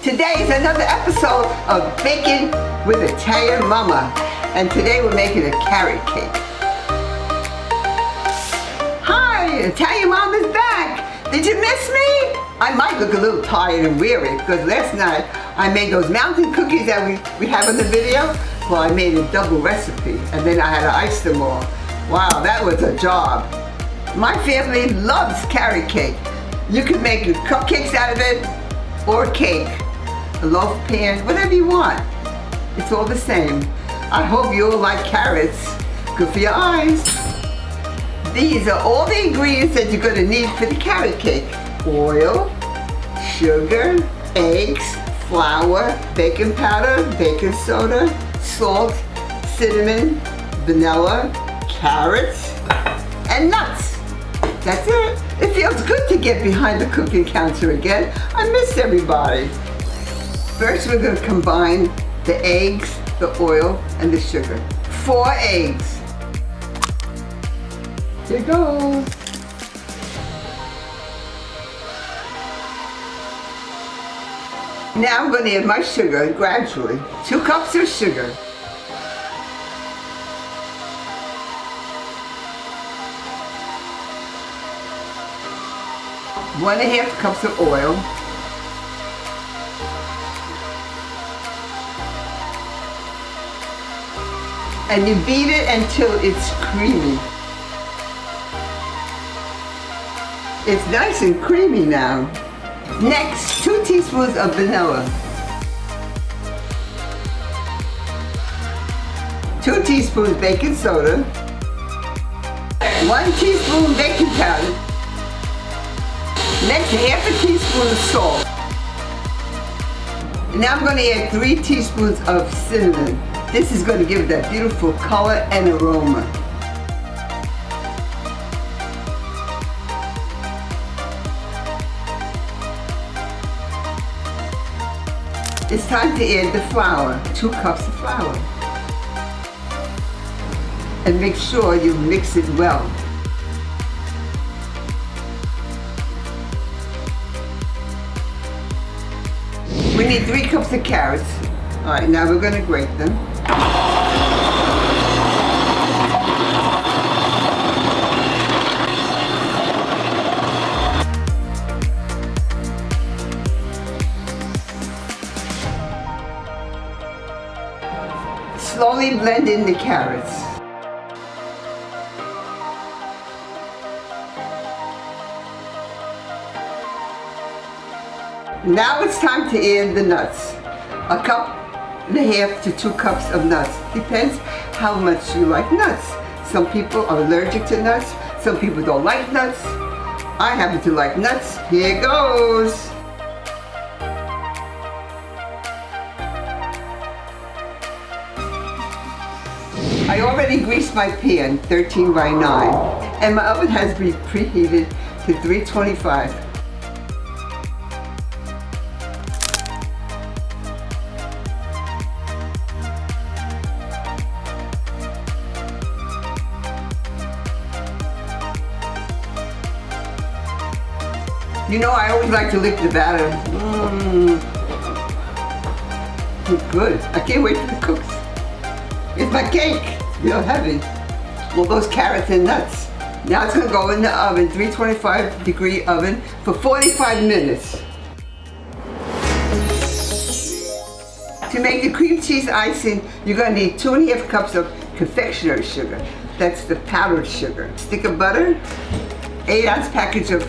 Today is another episode of Baking with Italian Mama. And today we're making a carrot cake. Hi, Italian Mama's back. Did you miss me? I might look a little tired and weary because last night I made those mountain cookies that we have in the video. Well, I made a double recipe and then I had to ice them all. Wow, that was a job. My family loves carrot cake. You can make your cupcakes out of it or cake, a loaf pan, whatever you want. It's all the same. I hope you all like carrots. Good for your eyes. These are all the ingredients that you're going to need for the carrot cake. Oil, sugar, eggs, flour, baking powder, baking soda, salt, cinnamon, vanilla, carrots, and nuts. That's it. It feels good to get behind the cooking counter again. I miss everybody. First, we're going to combine the eggs, the oil, and the sugar. 4 eggs. Here goes. Now I'm going to add my sugar gradually. 2 cups of sugar. 1½ cups of oil. And you beat it until it's creamy. It's nice and creamy now. Next, 2 teaspoons of vanilla. 2 teaspoons baking soda. 1 teaspoon baking powder. Next, 1/2 teaspoon of salt. Now I'm going to add 3 teaspoons of cinnamon. This is going to give it that beautiful color and aroma. It's time to add the flour, 2 cups of flour. And make sure you mix it well. We need 3 cups of carrots. All right, now we're going to grate them. Slowly blend in the carrots. Now it's time to add the nuts. 1.5 cups to 2 cups of nuts. Depends how much you like nuts. Some people are allergic to nuts. Some people don't like nuts. I happen to like nuts. Here goes. I already greased my pan, 13 by 9, and my oven has been preheated to 325. You know, I always like to lick the batter. It's good. I can't wait for the cooks. It's my cake. It's real heavy. All those carrots and nuts. Now it's going to go in the oven, 325-degree oven, for 45 minutes. To make the cream cheese icing, you're going to need 2½ cups of confectionery sugar. That's the powdered sugar. Stick of butter, 8-ounce package of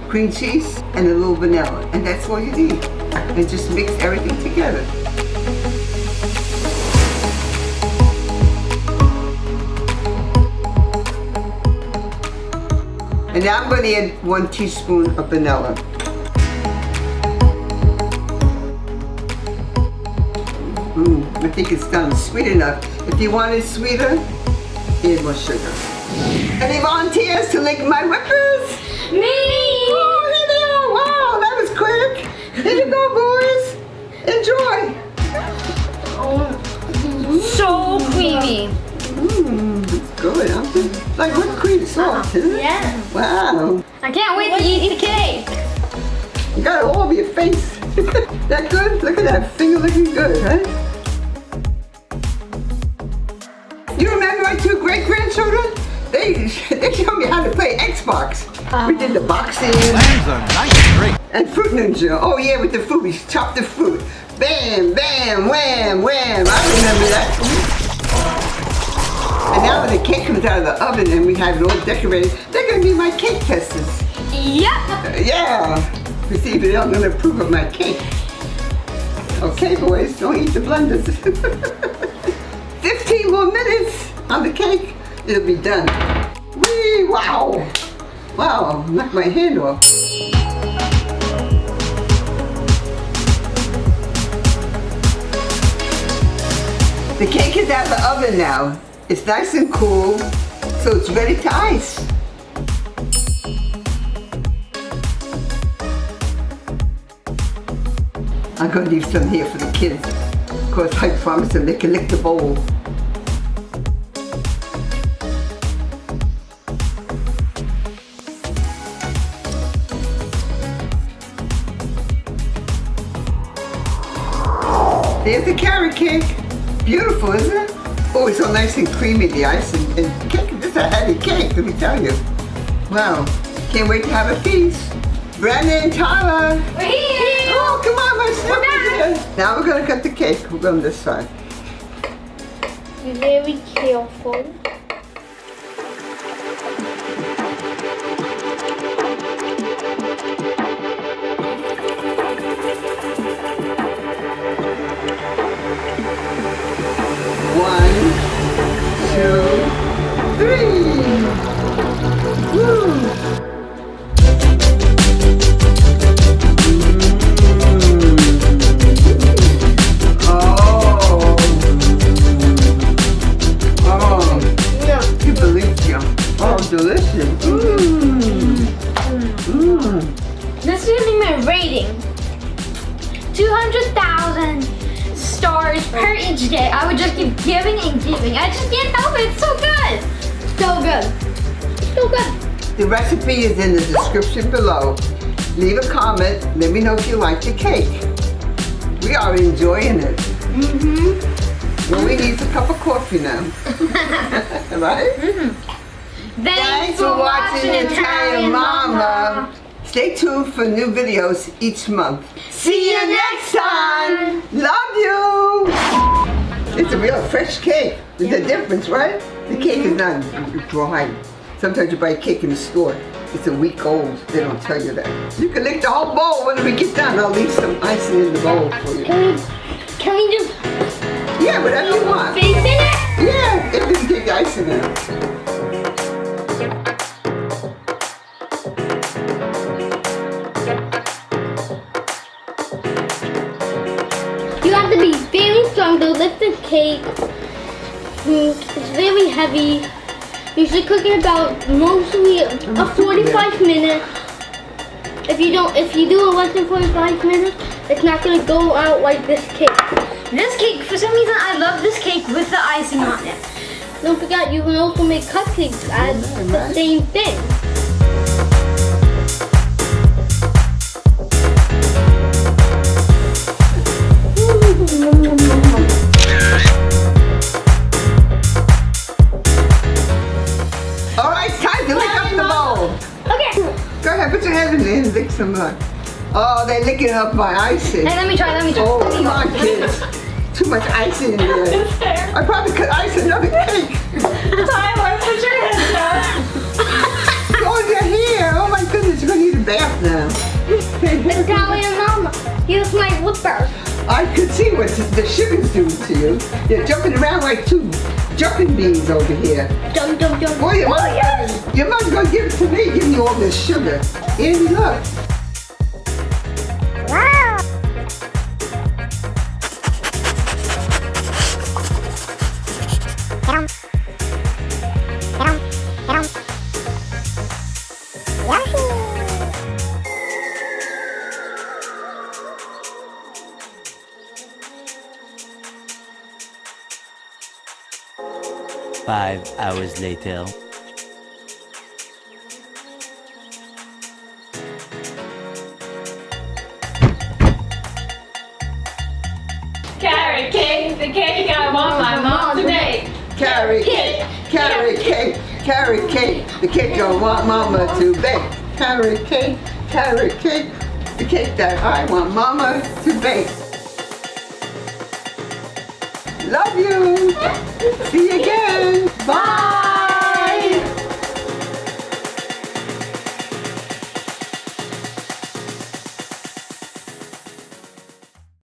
cream cheese, and a little vanilla. And that's all you need. And just mix everything together. And now I'm going to add 1 teaspoon of vanilla. I think it's done sweet enough. If you want it sweeter, add more sugar. Any volunteers to lick my whippers? Me! Oh, here they are. Wow, that was quick. Here you go, boys. Enjoy. So creamy. It's good, huh? Like whipped cream soft, isn't it? Yeah. Wow. I can't wait to eat the cake. You got it all over your face. That good? Look at that finger looking good, huh? You remember my two great-grandchildren? They showed me how to play Xbox. We did the boxing. Lambs are nice and great. And Fruit Ninja. Oh yeah, with the fruit. We chopped the fruit. Bam, bam, wham, wham. I remember that. And now when the cake comes out of the oven and we have it all decorated, they're going to be my cake testers. Yep. Yeah. To see if they're going to approve of my cake. Okay, boys, don't eat the blunders. 15 more minutes on the cake. It'll be done. Whee, wow. Wow, knocked my hand off. The cake is out of the oven now. It's nice and cool, so it's ready to ice. I'm gonna leave some here for the kids. Of course, I promised them they can lick the bowl. There's the carrot cake. Beautiful, isn't it? Oh, it's so nice and creamy, the icing. And cake, this is a heavy cake, let me tell you. Wow, can't wait to have a feast. Brandon and Tyler. We're here. Oh, come on, my stuff. Now we're gonna cut the cake. We'll go on this side. Be very careful. One, two, three. Woo. Delicious. This is gonna be my rating. 200,000 stars per each day. I would just keep giving and giving. I just can't help it. It's so good. So good. So good. The recipe is in the description below. Leave a comment. Let me know if you like the cake. We are enjoying it. Well, we need a cup of coffee now. Right? Thanks for watching Italian Mama. Stay tuned for new videos each month. See you next time. Love you. It's a real fresh cake. There's a difference, right? The cake is not dry. Sometimes you buy a cake in the store. It's a week old. They don't tell you that. You can lick the whole bowl when we get done. I'll leave some icing in the bowl for you. Can we just... Yeah, whatever you want. Face in it? Yeah, if you can take the icing out. You have to be very strong to lift the cake. It's very heavy. You should cook it about mostly a 45 minutes. If you do it less than 45 minutes, it's not gonna go out like this cake. This cake, for some reason, I love this cake with the icing on it. Don't forget, you can also make cupcakes at the same thing. All right, it's time to lick up the bowl. Okay. Go ahead, put your hand in there and lick some. Oh, they're licking up my icing. Hey, let me try. Oh, come on, kids. Too much icing in there. I probably could ice another cake. Tyler, put your hands down. Oh, your hair. Oh my goodness, you're gonna need a bath now. Italian Mama, here's my flipper. I could see what the sugar's doing to you. You're jumping around like two jumping beans over here. Jump, jump, jump. Boy, your mother's gonna give it to me, give me all this sugar. Andy, look. Five hours later. the cake I want my mom to bake. Carrot cake, carrot cake, carrot cake. The cake I want mama to bake. Carrot cake, the cake that I want mama to bake. Love you. See you again. Bye.